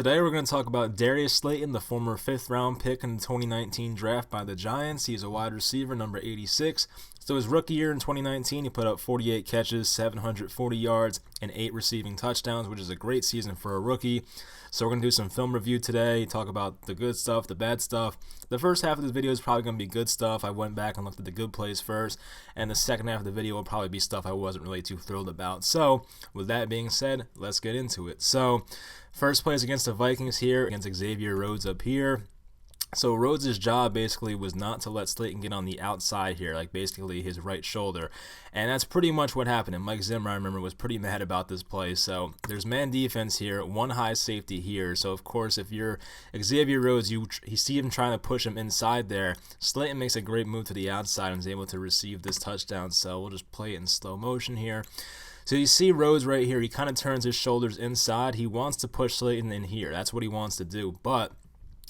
Today we're going to talk about Darius Slayton, the former 5th round pick in the 2019 draft by the Giants. He's a wide receiver, number 86. So his rookie year in 2019, he put up 48 catches, 740 yards, and 8 receiving touchdowns, which is a great season for a rookie. So we're going to do some film review today, talk about the good stuff, the bad stuff. The first half of this video is probably going to be good stuff. I went back and looked at the good plays first, and the second half of the video will probably be stuff I wasn't really too thrilled about. So with that being said, let's get into it. So first play is against the Vikings here, against Xavier Rhodes up here. So Rhodes' job basically was not to let Slayton get on the outside here, like basically his right shoulder. And that's pretty much what happened. And Mike Zimmer, I remember, was pretty mad about this play. So there's man defense here, one high safety here. So, of course, if you're Xavier Rhodes, you see him trying to push him inside there. Slayton makes a great move to the outside and is able to receive this touchdown. So we'll just play it in slow motion here. So you see Rhodes right here. He kind of turns his shoulders inside. He wants to push Slayton in here. That's what he wants to do. But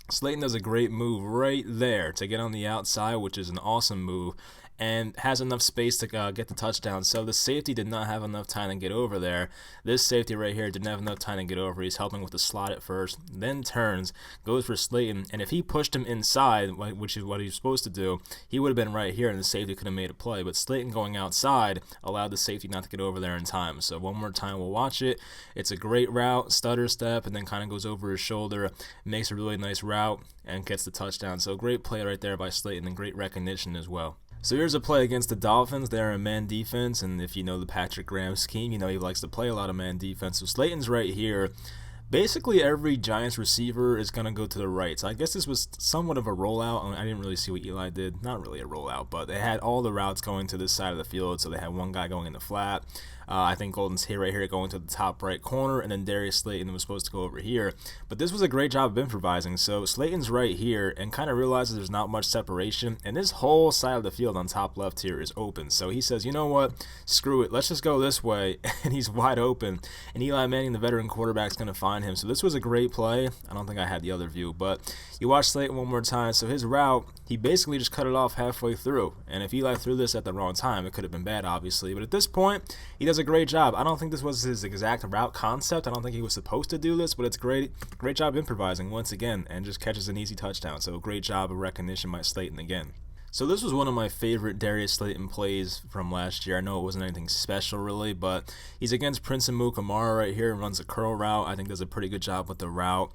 Slayton does a great move right there to get on the outside, which is an awesome move, and has enough space to get the touchdown. So the safety did not have enough time to get over there. This safety right here didn't have enough time to get over. He's helping with the slot at first, then turns, goes for Slayton, and if he pushed him inside, which is what he's supposed to do, he would have been right here, and the safety could have made a play. But Slayton going outside allowed the safety not to get over there in time. So one more time, we'll watch it. It's a great route, stutter step, and then kind of goes over his shoulder, makes a really nice route, and gets the touchdown. So great play right there by Slayton, and great recognition as well. So here's a play against the Dolphins. They're a man defense, and if you know the Patrick Graham scheme, you know he likes to play a lot of man defense. So Slayton's right here. Basically, every Giants receiver is going to go to the right. So I guess this was somewhat of a rollout. I didn't really see what Eli did. Not really a rollout, but they had all the routes going to this side of the field. So they had one guy going in the flat. I think Golden's here right here going to the top right corner, and then Darius Slayton was supposed to go over here. But this was a great job of improvising. So Slayton's right here and kind of realizes there's not much separation, and this whole side of the field on top left here is open. So he says, you know what, screw it, let's just go this way, and he's wide open. And Eli Manning, the veteran quarterback, is going to find him. So this was a great play. I don't think I had the other view, but you watch Slayton one more time. So his route, he basically just cut it off halfway through. And if Eli threw this at the wrong time, it could have been bad, obviously. But at this point, he does a great job. I don't think this was his exact route concept. I don't think he was supposed to do this, but it's great job improvising once again, and just catches an easy touchdown. So great job of recognition by Slayton again. So this was one of my favorite Darius Slayton plays from last year. I know it wasn't anything special really, but he's against Prince Amukamara right here and runs a curl route. I think does a pretty good job with the route.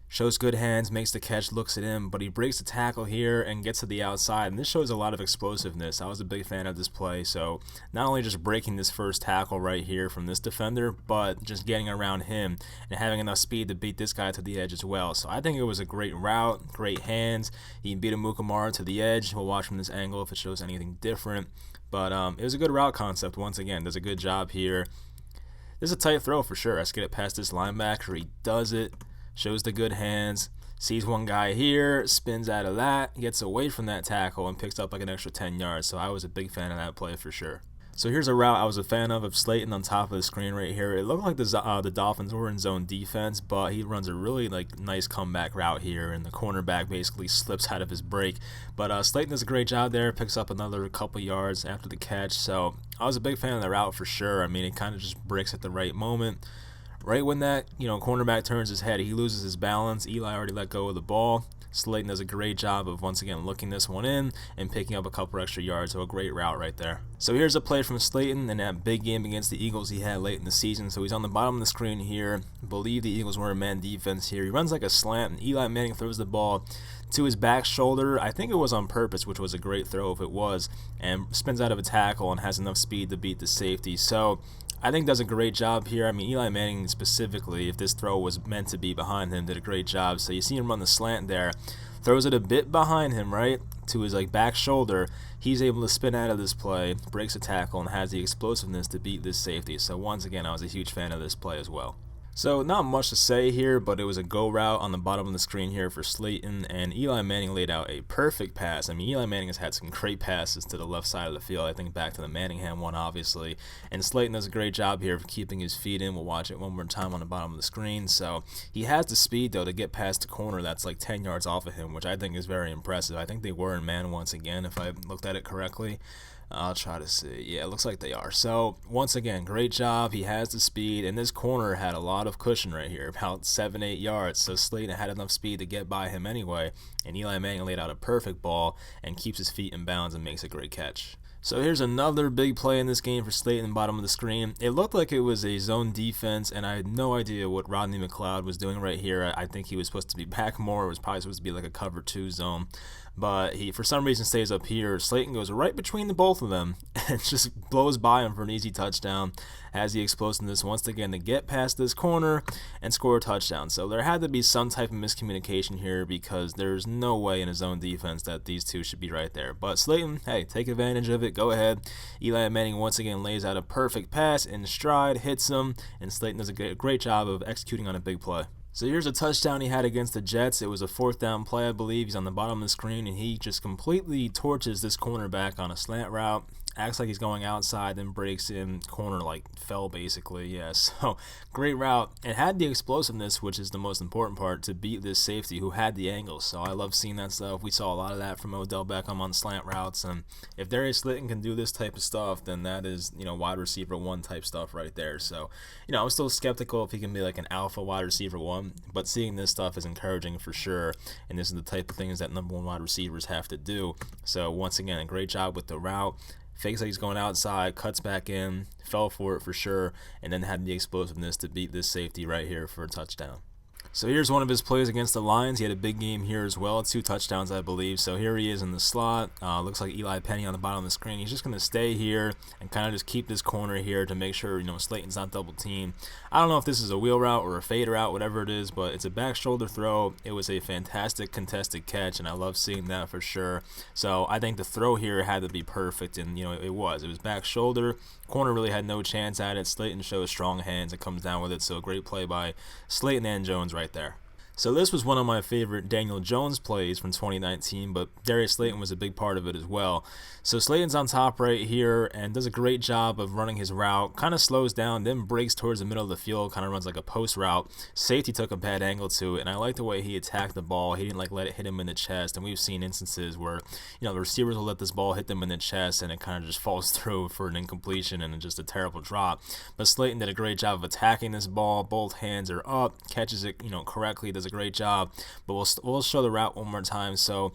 Shows good hands, makes the catch, looks at him, but he breaks the tackle here and gets to the outside, and this shows a lot of explosiveness. I was a big fan of this play, so not only just breaking this first tackle right here from this defender, but just getting around him and having enough speed to beat this guy to the edge as well. So I think it was a great route, great hands. He beat Amukamara to the edge. We'll watch from this angle if it shows anything different, but it was a good route concept once again. Does a good job here. This is a tight throw for sure. Let's get it past this linebacker. He does it. Shows the good hands, sees one guy here, spins out of that, gets away from that tackle, and picks up like an extra 10 yards. So I was a big fan of that play for sure. So here's a route I was a fan of Slayton on top of the screen right here. It looked like the Dolphins were in zone defense, but he runs a really nice comeback route here, and the cornerback basically slips out of his break. But Slayton does a great job there, picks up another couple yards after the catch. So I was a big fan of the route for sure. I mean, it kind of just breaks at the right moment. Right when that, cornerback turns his head, he loses his balance. Eli already let go of the ball. Slayton does a great job of, once again, looking this one in and picking up a couple extra yards. So a great route right there. So here's a play from Slayton in that big game against the Eagles he had late in the season. So he's on the bottom of the screen here. I believe the Eagles were in man defense here. He runs like a slant, and Eli Manning throws the ball to his back shoulder. I think it was on purpose, which was a great throw if it was, and spins out of a tackle and has enough speed to beat the safety. So I think does a great job here. I mean, Eli Manning specifically, if this throw was meant to be behind him, did a great job. So you see him run the slant there, throws it a bit behind him, right, to his back shoulder. He's able to spin out of this play, breaks a tackle, and has the explosiveness to beat this safety. So once again, I was a huge fan of this play as well. So not much to say here, but it was a go route on the bottom of the screen here for Slayton, and Eli Manning laid out a perfect pass. I mean, Eli Manning has had some great passes to the left side of the field. I think back to the Manningham one, obviously, and Slayton does a great job here of keeping his feet in. We'll watch it one more time on the bottom of the screen. So he has the speed, though, to get past the corner that's like 10 yards off of him, which I think is very impressive. I think they were in man once again, if I looked at it correctly. I'll try to see. Yeah, it looks like they are. So, once again, great job. He has the speed, and this corner had a lot of cushion right here, about 7-8 yards. So, Slayton had enough speed to get by him anyway, and Eli Manning laid out a perfect ball and keeps his feet in bounds and makes a great catch. So here's another big play in this game for Slayton, bottom of the screen. It looked like it was a zone defense, and I had no idea what Rodney McLeod was doing right here. I think he was supposed to be back more. It was probably supposed to be like a cover 2 zone. But he, for some reason, stays up here. Slayton goes right between the both of them and just blows by him for an easy touchdown. Has the explosiveness once again to get past this corner and score a touchdown. So there had to be some type of miscommunication here because there's no way in a zone defense that these two should be right there. But Slayton, hey, take advantage of it. Go ahead. Eli Manning once again lays out a perfect pass in stride, hits him, and Slayton does a great job of executing on a big play. So here's a touchdown he had against the Jets. It was a 4th down play, I believe. He's on the bottom of the screen, and he just completely torches this cornerback on a slant route. Acts like he's going outside, then breaks in. Corner like fell basically. Yeah, so great route. And had the explosiveness, which is the most important part, to beat this safety who had the angle. So I love seeing that stuff. We saw a lot of that from Odell Beckham on slant routes. And if Darius Slayton can do this type of stuff, then that is, wide receiver 1 type stuff right there. So, I'm still skeptical if he can be like an alpha wide receiver 1. But seeing this stuff is encouraging for sure. And this is the type of things that number 1 wide receivers have to do. So once again, a great job with the route. Fakes like he's going outside, cuts back in, fell for it for sure, and then had the explosiveness to beat this safety right here for a touchdown. So here's one of his plays against the Lions. He had a big game here as well, 2 touchdowns, I believe. So here he is in the slot. Looks like Eli Penny on the bottom of the screen. He's just going to stay here and kind of just keep this corner here to make sure, Slayton's not double teamed. I don't know if this is a wheel route or a fade route, whatever it is, but it's a back shoulder throw. It was a fantastic contested catch, and I love seeing that for sure. So I think the throw here had to be perfect, and, it was. It was back shoulder. Corner really had no chance at it. Slayton shows strong hands and comes down with it. So a great play by Slayton and Jones right there. So this was one of my favorite Daniel Jones plays from 2019, but Darius Slayton was a big part of it as well. So Slayton's on top right here and does a great job of running his route, kind of slows down, then breaks towards the middle of the field, kind of runs like a post route. Safety took a bad angle to it, and I like the way he attacked the ball. He didn't let it hit him in the chest, and we've seen instances where, the receivers will let this ball hit them in the chest, and it kind of just falls through for an incompletion and just a terrible drop. But Slayton did a great job of attacking this ball. Both hands are up, catches it, correctly, does a great job. But we'll show the route one more time. So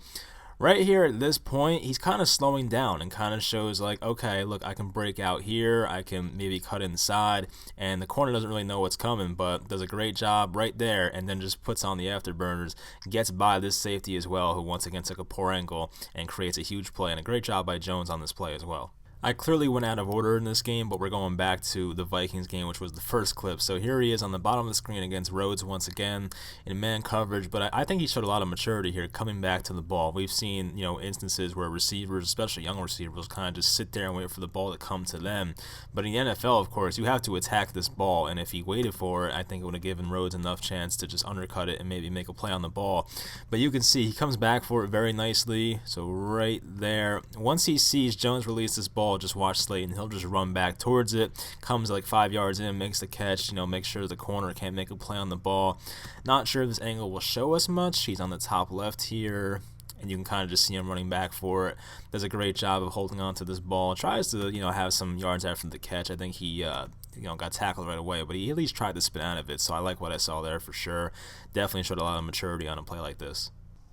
right here at this point, he's kind of slowing down and kind of shows like, okay, look, I can break out here. I can maybe cut inside, and the corner doesn't really know what's coming, but does a great job right there, and then just puts on the afterburners, gets by this safety as well, who once again took a poor angle and creates a huge play, and a great job by Jones on this play as well. I clearly went out of order in this game, but we're going back to the Vikings game, which was the first clip. So here he is on the bottom of the screen against Rhodes once again in man coverage, but I think he showed a lot of maturity here coming back to the ball. We've seen, instances where receivers, especially young receivers, kind of just sit there and wait for the ball to come to them. But in the NFL, of course, you have to attack this ball, and if he waited for it, I think it would have given Rhodes enough chance to just undercut it and maybe make a play on the ball. But you can see he comes back for it very nicely. So right there, once he sees Jones release this ball, just watch Slayton. He'll just run back towards it, comes like 5 yards in, makes the catch, make sure the corner can't make a play on the ball. Not sure if this angle will show us much. He's on the top left here, and you can kind of just see him running back for it. Does a great job of holding on to this ball. Tries to, have some yards after the catch. I think he, got tackled right away, but he at least tried to spin out of it, so I like what I saw there for sure. Definitely showed a lot of maturity on a play like this.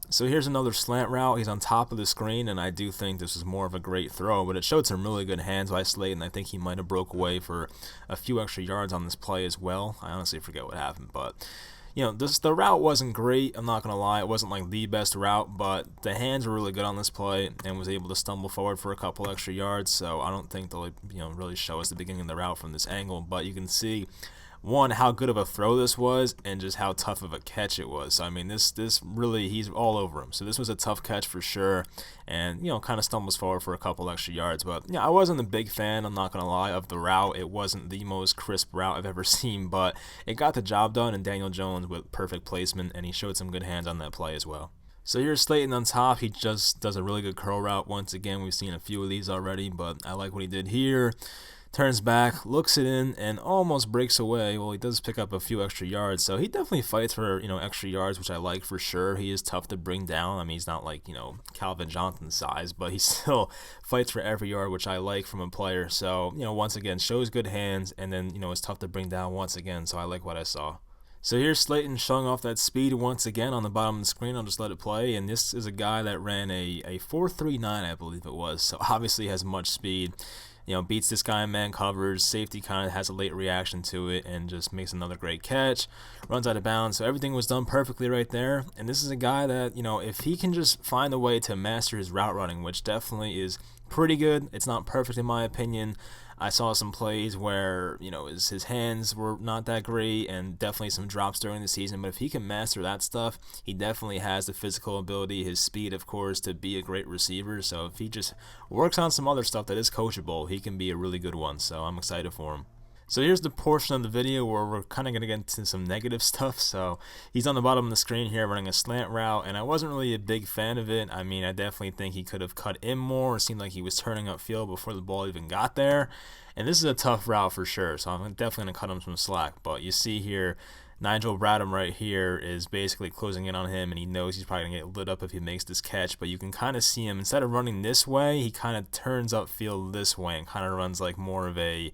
So here's another slant route. He's on top of the screen, and I do think this was more of a great throw, but it showed some really good hands by Slayton. I think he might have broke away for a few extra yards on this play as well. I honestly forget what happened, but the route wasn't great. I'm not going to lie. It wasn't like the best route, but the hands were really good on this play and was able to stumble forward for a couple extra yards, so I don't think they'll really show us the beginning of the route from this angle, but you can see one, how good of a throw this was, and just how tough of a catch it was. So, I mean, this really, he's all over him. So this was a tough catch for sure, and, kind of stumbles forward for a couple extra yards. But, I wasn't a big fan, I'm not going to lie, of the route. It wasn't the most crisp route I've ever seen, but it got the job done, and Daniel Jones with perfect placement, and he showed some good hands on that play as well. So here's Slayton on top. He just does a really good curl route once again. We've seen a few of these already, but I like what he did here. turns back, looks it in, and almost breaks away. Well, he does pick up a few extra yards, so he definitely fights for, extra yards, which I like for sure. He is tough to bring down. I mean, he's not like, Calvin Johnson size, but he still fights for every yard, which I like from a player. So, once again, shows good hands, and then, it's tough to bring down once again, so I like what I saw. So here's Slayton showing off that speed once again on the bottom of the screen. I'll just let it play. And this is a guy that ran a 4.39, I believe it was. So obviously has much speed. Beats this guy in man covers. Safety kind of has a late reaction to it and just makes another great catch. Runs out of bounds. So everything was done perfectly right there. And this is a guy that, if he can just find a way to master his route running, which definitely is pretty good. It's not perfect in my opinion. I saw some plays where, his hands were not that great and definitely some drops during the season. But if he can master that stuff, he definitely has the physical ability, his speed, of course, to be a great receiver. So if he just works on some other stuff that is coachable, he can be a really good one. So I'm excited for him. So here's the portion of the video where we're kind of going to get into some negative stuff. So he's on the bottom of the screen here running a slant route, and I wasn't really a big fan of it. I mean, I definitely think he could have cut in more. It seemed like he was turning upfield before the ball even got there. And this is a tough route for sure, so I'm definitely going to cut him some slack. But you see here, Nigel Bradham right here is basically closing in on him, and he knows he's probably going to get lit up if he makes this catch. But you can kind of see him, instead of running this way, he kind of turns upfield this way and kind of runs like more of a,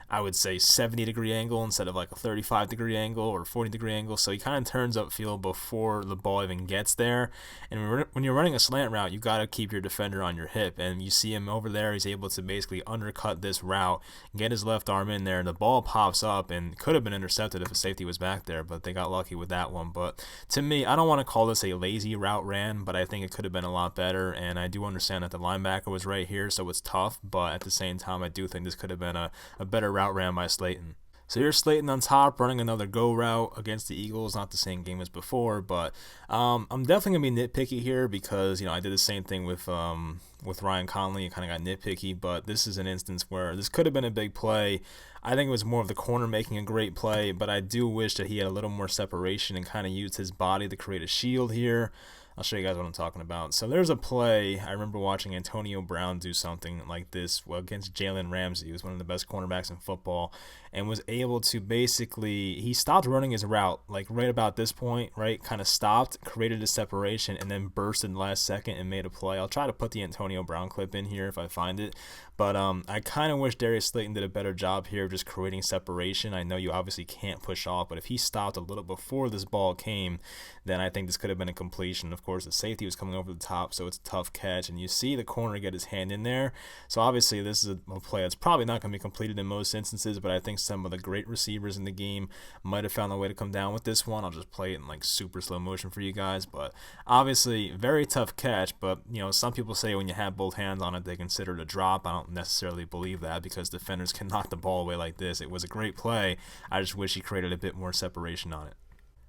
I would say, 70-degree angle instead of like a 35-degree angle or 40-degree angle. So he kind of turns upfield before the ball even gets there. And when you're running a slant route, you got to keep your defender on your hip. And you see him over there. He's able to basically undercut this route, get his left arm in there, and the ball pops up and could have been intercepted if a safety was back there, but they got lucky with that one. But to me, I don't want to call this a lazy route ran, but I think it could have been a lot better. And I do understand that the linebacker was right here, so it's tough. But at the same time, I do think this could have been a better route ran by Slayton. So here's Slayton on top running another go route against the Eagles. Not the same game as before, but I'm definitely going to be nitpicky here because, I did the same thing with Ryan Conley and kind of got nitpicky, but this is an instance where this could have been a big play. I think it was more of the corner making a great play, but I do wish that he had a little more separation and kind of used his body to create a shield here. I'll show you guys what I'm talking about. So there's a play. I remember watching Antonio Brown do something like this against Jalen Ramsey, who was one of the best cornerbacks in football, and was able to basically, he stopped running his route, like right about this point, right? Kind of stopped, created a separation, and then bursted last second and made a play. I'll try to put the Antonio Brown clip in here if I find it. But I kind of wish Darius Slayton did a better job here of just creating separation. I know you obviously can't push off, but if he stopped a little before this ball came, then I think this could have been a completion. Of course, the safety was coming over the top, so it's a tough catch. And you see the corner get his hand in there. So obviously this is a play that's probably not going to be completed in most instances, but I think some of the great receivers in the game might have found a way to come down with this one. I'll just play it in like super slow motion for you guys. But obviously, very tough catch. But, some people say when you have both hands on it, they consider it a drop. I don't necessarily believe that because defenders can knock the ball away like this. It was a great play. I just wish he created a bit more separation on it.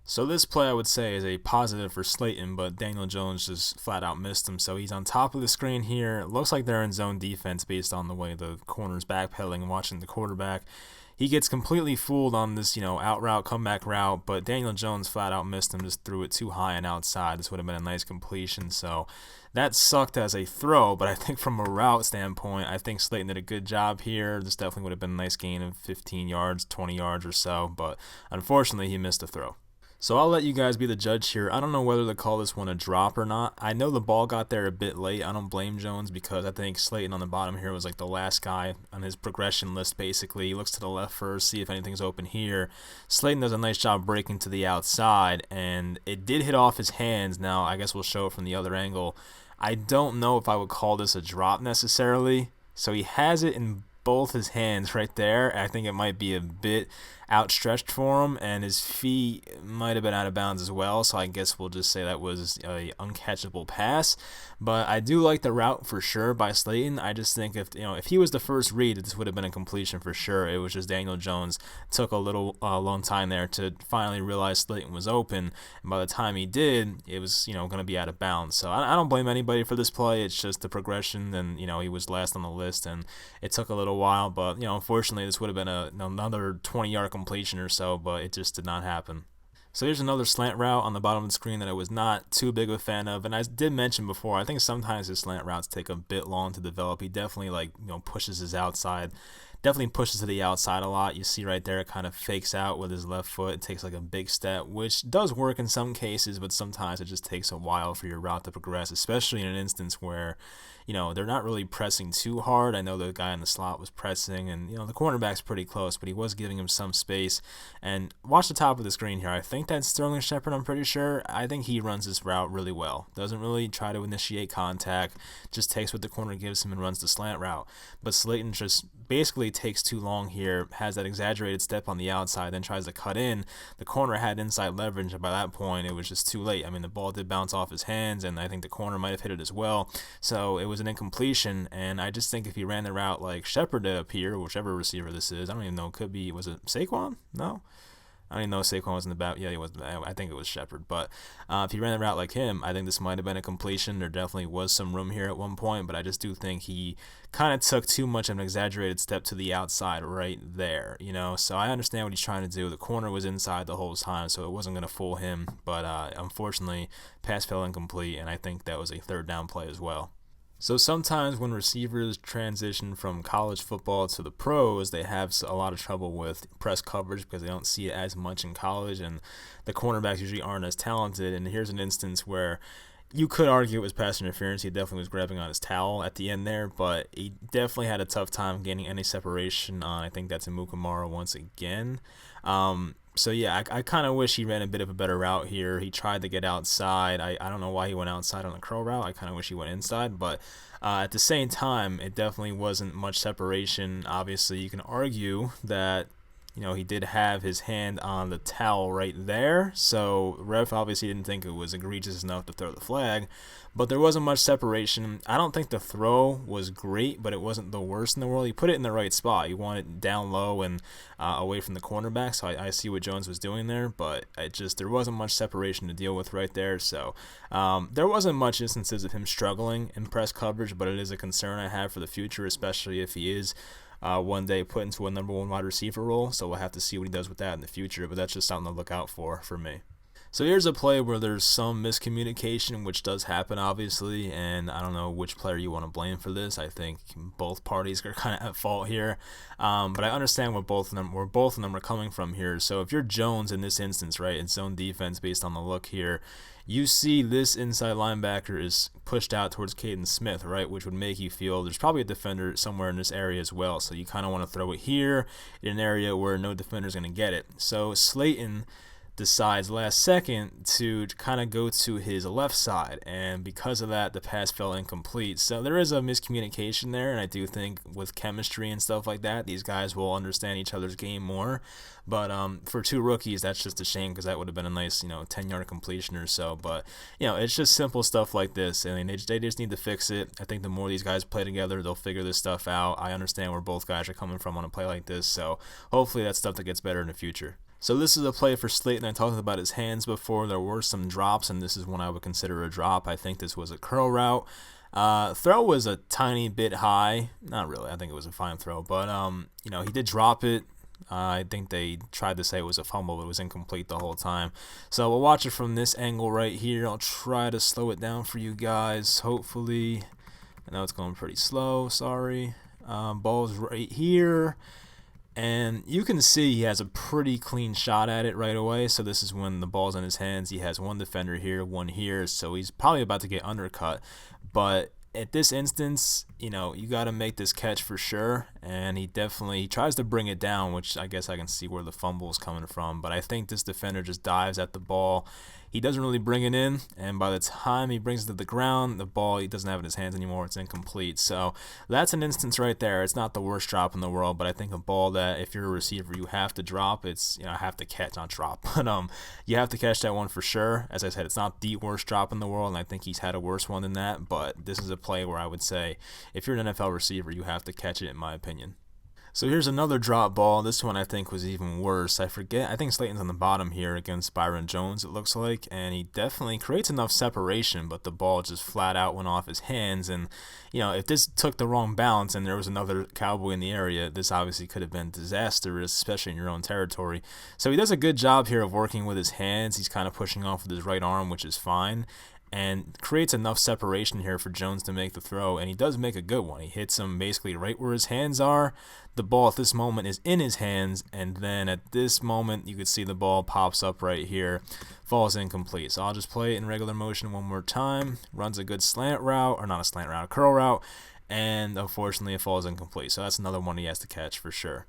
So this play I would say is a positive for Slayton, but Daniel Jones just flat out missed him. So he's on top of the screen here. It looks like they're in zone defense based on the way the corner's backpedaling and watching the quarterback. He gets completely fooled on this, out route, comeback route, but Daniel Jones flat out missed him, just threw it too high and outside. This would have been a nice completion. So that sucked as a throw, but I think from a route standpoint, I think Slayton did a good job here. This definitely would have been a nice gain of 15 yards, 20 yards or so, but unfortunately he missed a throw. So I'll let you guys be the judge here. I don't know whether to call this one a drop or not. I know the ball got there a bit late. I don't blame Jones because I think Slayton on the bottom here was like the last guy on his progression list basically. He looks to the left first, see if anything's open here. Slayton does a nice job breaking to the outside, and it did hit off his hands. Now, I guess we'll show it from the other angle. I don't know if I would call this a drop necessarily. So he has it in both his hands right there. I think it might be a bit outstretched for him, and his feet might have been out of bounds as well, so I guess we'll just say that was a uncatchable pass. But I do like the route for sure by Slayton. I just think if he was the first read, this would have been a completion for sure. It was just Daniel Jones took a little long time there to finally realize Slayton was open, and by the time he did, it was going to be out of bounds. So I don't blame anybody for this play. It's just the progression, and he was last on the list, and it took a little while. But unfortunately, this would have been another 20-yard completion or so, but it just did not happen. So here's another slant route on the bottom of the screen that I was not too big of a fan of, and I did mention before, I think sometimes his slant routes take a bit long to develop. He definitely pushes his outside definitely pushes to the outside a lot. You see right there, it kind of fakes out with his left foot. It takes like a big step, which does work in some cases, but sometimes it just takes a while for your route to progress, especially in an instance where, they're not really pressing too hard. I know the guy in the slot was pressing, and, the cornerback's pretty close, but he was giving him some space. And watch the top of the screen here. I think that's Sterling Shepard, I'm pretty sure. I think he runs this route really well. Doesn't really try to initiate contact, just takes what the corner gives him and runs the slant route. But Slayton just basically takes too long here, has that exaggerated step on the outside, then tries to cut in. The corner had inside leverage, and by that point, it was just too late. I mean, the ball did bounce off his hands, and I think the corner might have hit it as well. So it was an incompletion, and I just think if he ran the route like Shepard did up here, whichever receiver this is, I don't even know, was it Saquon? No? I don't even know if Saquon was in the back. Yeah, he was. I think it was Shepard. But if he ran the route like him, I think this might have been a completion. There definitely was some room here at one point, but I just do think he kind of took too much of an exaggerated step to the outside right there, So I understand what he's trying to do. The corner was inside the whole time, so it wasn't going to fool him. But unfortunately, pass fell incomplete, and I think that was a third down play as well. So sometimes when receivers transition from college football to the pros, they have a lot of trouble with press coverage because they don't see it as much in college, and the cornerbacks usually aren't as talented. And here's an instance where you could argue it was pass interference. He definitely was grabbing on his towel at the end there, but he definitely had a tough time gaining any separation on, I think that's Amukamara once again. So yeah, I kind of wish he ran a bit of a better route here. He tried to get outside. I don't know why he went outside on the curl route. I kind of wish he went inside, but at the same time, it definitely wasn't much separation. Obviously, you can argue that he did have his hand on the towel right there, so ref obviously didn't think it was egregious enough to throw the flag, but there wasn't much separation. I don't think the throw was great, but it wasn't the worst in the world. He put it in the right spot. He wanted it down low and away from the cornerback, so I see what Jones was doing there, but there wasn't much separation to deal with right there, so there wasn't much instances of him struggling in press coverage, but it is a concern I have for the future, especially if he is one day put into a number one wide receiver role, so we'll have to see what he does with that in the future, but that's just something to look out for me. So here's a play where there's some miscommunication, which does happen, obviously, and I don't know which player you want to blame for this. I think both parties are kind of at fault here, but I understand where both of them are coming from here. So if you're Jones in this instance, right, in zone defense based on the look here, you see this inside linebacker is pushed out towards Caden Smith, right, which would make you feel there's probably a defender somewhere in this area as well. So you kind of want to throw it here in an area where no defender is going to get it. So Slayton decides last second to kind of go to his left side, and because of that, the pass fell incomplete. So there is a miscommunication there, and I do think with chemistry and stuff like that, these guys will understand each other's game more. But for two rookies, that's just a shame because that would have been a nice, 10-yard completion or so. But, it's just simple stuff like this. I mean, they just need to fix it. I think the more these guys play together, they'll figure this stuff out. I understand where both guys are coming from on a play like this, so hopefully that's stuff that gets better in the future. So this is a play for Slayton. I talked about his hands before. There were some drops, and this is one I would consider a drop. I think this was a curl route. Throw was a tiny bit high. Not really. I think it was a fine throw. But, he did drop it. I think they tried to say it was a fumble, but it was incomplete the whole time. So we'll watch it from this angle right here. I'll try to slow it down for you guys, hopefully. I know it's going pretty slow. Sorry. Ball's right here. And you can see he has a pretty clean shot at it right away. So this is when the ball's in his hands. He has one defender here, one here. So he's probably about to get undercut. But at this instance, you got to make this catch for sure. And he tries to bring it down, which I guess I can see where the fumble is coming from. But I think this defender just dives at the ball. He doesn't really bring it in, and by the time he brings it to the ground, the ball, he doesn't have it in his hands anymore. It's incomplete. So that's an instance right there. It's not the worst drop in the world, but I think a ball that if you're a receiver, you have to drop. It's, have to catch, not drop. But you have to catch that one for sure. As I said, it's not the worst drop in the world, and I think he's had a worse one than that. But this is a play where I would say if you're an NFL receiver, you have to catch it, in my opinion. So here's another drop ball. This one I think was even worse. I think Slayton's on the bottom here against Byron Jones, it looks like, and he definitely creates enough separation, but the ball just flat out went off his hands. And, if this took the wrong balance and there was another Cowboy in the area, this obviously could have been disastrous, especially in your own territory. So he does a good job here of working with his hands. He's kind of pushing off with his right arm, which is fine. and creates enough separation here for Jones to make the throw, and he does make a good one. He hits him basically right where his hands are. The ball at this moment is in his hands, and then at this moment you could see the ball pops up right here, falls incomplete. So I'll just play it in regular motion one more time. Runs a good slant route, or not a slant route, a curl route, and unfortunately it falls incomplete. So that's another one he has to catch for sure.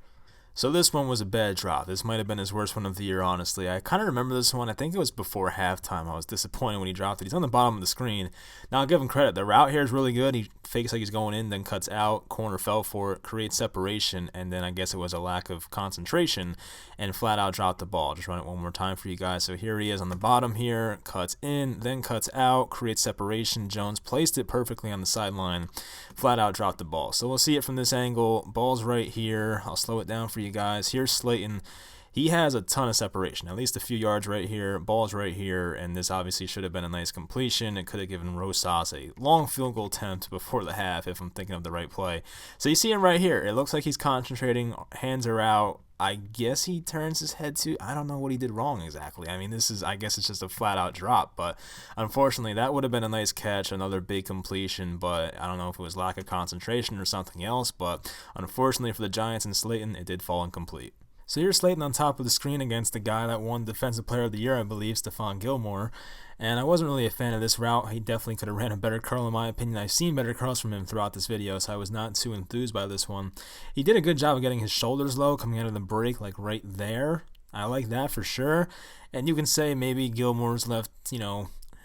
So this one was a bad drop. This might have been his worst one of the year, honestly. I kind of remember this one. I think it was before halftime. I was disappointed when he dropped it. He's on the bottom of the screen. Now, I'll give him credit. The route here is really good. He fakes like he's going in, then cuts out. Corner fell for it, creates separation, and then I guess it was a lack of concentration, and flat out dropped the ball. Just run it one more time for you guys. So here he is on the bottom here. Cuts in, then cuts out, creates separation. Jones placed it perfectly on the sideline. Flat out dropped the ball. So we'll see it from this angle. Ball's right here. I'll slow it down for you guys. Here's Slayton. He has a ton of separation, at least a few yards right here. Ball's right here, and this obviously should have been a nice completion. It could have given Rosas a long field goal attempt before the half, if I'm thinking of the right play. So you see him right here. It looks like he's concentrating. Hands are out. I guess he turns his head to, I don't know what he did wrong exactly. I mean, I guess it's just a flat out drop, but unfortunately that would have been a nice catch, another big completion, but I don't know if it was lack of concentration or something else, but unfortunately for the Giants and Slayton, it did fall incomplete. So here's Slayton on top of the screen against the guy that won Defensive Player of the Year, I believe, Stephon Gilmore. And I wasn't really a fan of this route. He definitely could have ran a better curl in my opinion. I've seen better curls from him throughout this video, so I was not too enthused by this one. He did a good job of getting his shoulders low, coming out of the break like right there. I like that for sure. And you can say maybe Gilmore's left,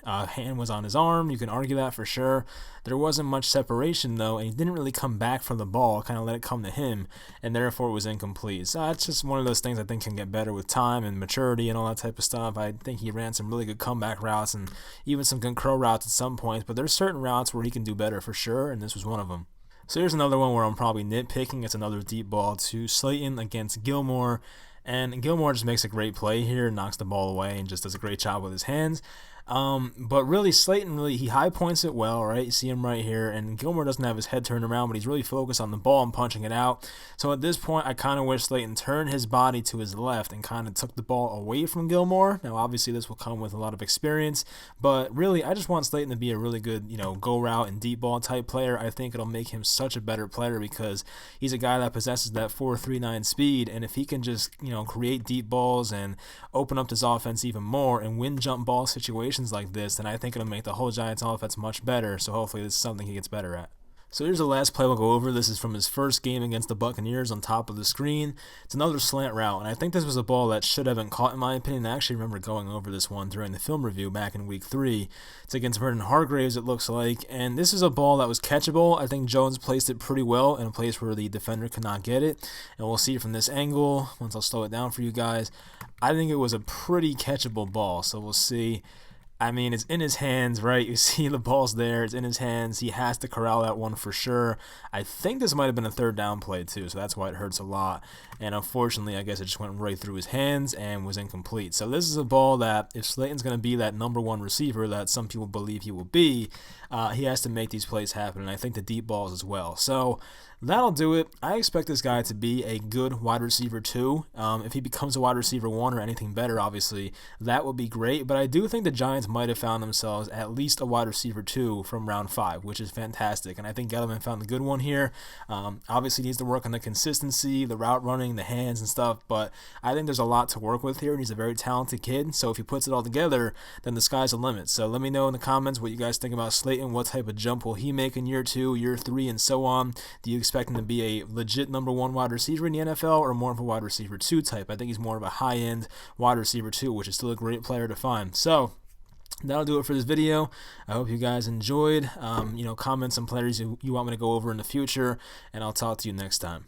hand was on his arm. You can argue that for sure. There wasn't much separation though, and he didn't really come back from the ball, kind of let it come to him, and therefore it was incomplete. So that's just one of those things I think can get better with time and maturity and all that type of stuff. I think he ran some really good comeback routes and even some good curl routes at some points, but there's certain routes where he can do better for sure, and this was one of them. So here's another one where I'm probably nitpicking. It's another deep ball to Slayton against Gilmore, and Gilmore just makes a great play here, knocks the ball away, and just does a great job with his hands. But really, Slayton, he high points it well, right? You see him right here, and Gilmore doesn't have his head turned around, but he's really focused on the ball and punching it out. So at this point, I kind of wish Slayton turned his body to his left and kind of took the ball away from Gilmore. Now, obviously, this will come with a lot of experience, but really, I just want Slayton to be a really good, go route and deep ball type player. I think it'll make him such a better player because he's a guy that possesses that 4.39 speed, and if he can just, create deep balls and open up his offense even more and win jump ball situations like this, then I think it'll make the whole Giants offense much better. So hopefully this is something he gets better at. So here's the last play we'll go over. This is from his first game against the Buccaneers on top of the screen. It's another slant route, and I think this was a ball that should have been caught in my opinion. I actually remember going over this one during the film review back in week 3. It's against Vernon Hargreaves, it looks like, and this is a ball that was catchable. I think Jones placed it pretty well in a place where the defender could not get it, and we'll see from this angle, once I'll slow it down for you guys. I think it was a pretty catchable ball, so we'll see. I mean, it's in his hands, right? You see the ball's there. It's in his hands. He has to corral that one for sure. I think this might have been a third down play too, so that's why it hurts a lot. And unfortunately, I guess it just went right through his hands and was incomplete. So this is a ball that if Slayton's going to be that number one receiver that some people believe he will be, he has to make these plays happen, and I think the deep balls as well. So that'll do it. I expect this guy to be a good wide receiver 2. If he becomes a wide receiver 1 or anything better, obviously, that would be great. But I do think the Giants might have found themselves at least a wide receiver 2 from round 5, which is fantastic. And I think Gettleman found a good one here. Obviously, needs to work on the consistency, the route running, the hands and stuff. But I think there's a lot to work with here, and he's a very talented kid. So if he puts it all together, then the sky's the limit. So let me know in the comments what you guys think about Slayton. What type of jump will he make in year 2, year 3, and so on? Do you expect him to be a legit number 1 wide receiver in the NFL or more of a wide receiver 2 type? I think he's more of a high-end wide receiver 2, which is still a great player to find. So that'll do it for this video. I hope you guys enjoyed. Comment some players you want me to go over in the future, and I'll talk to you next time.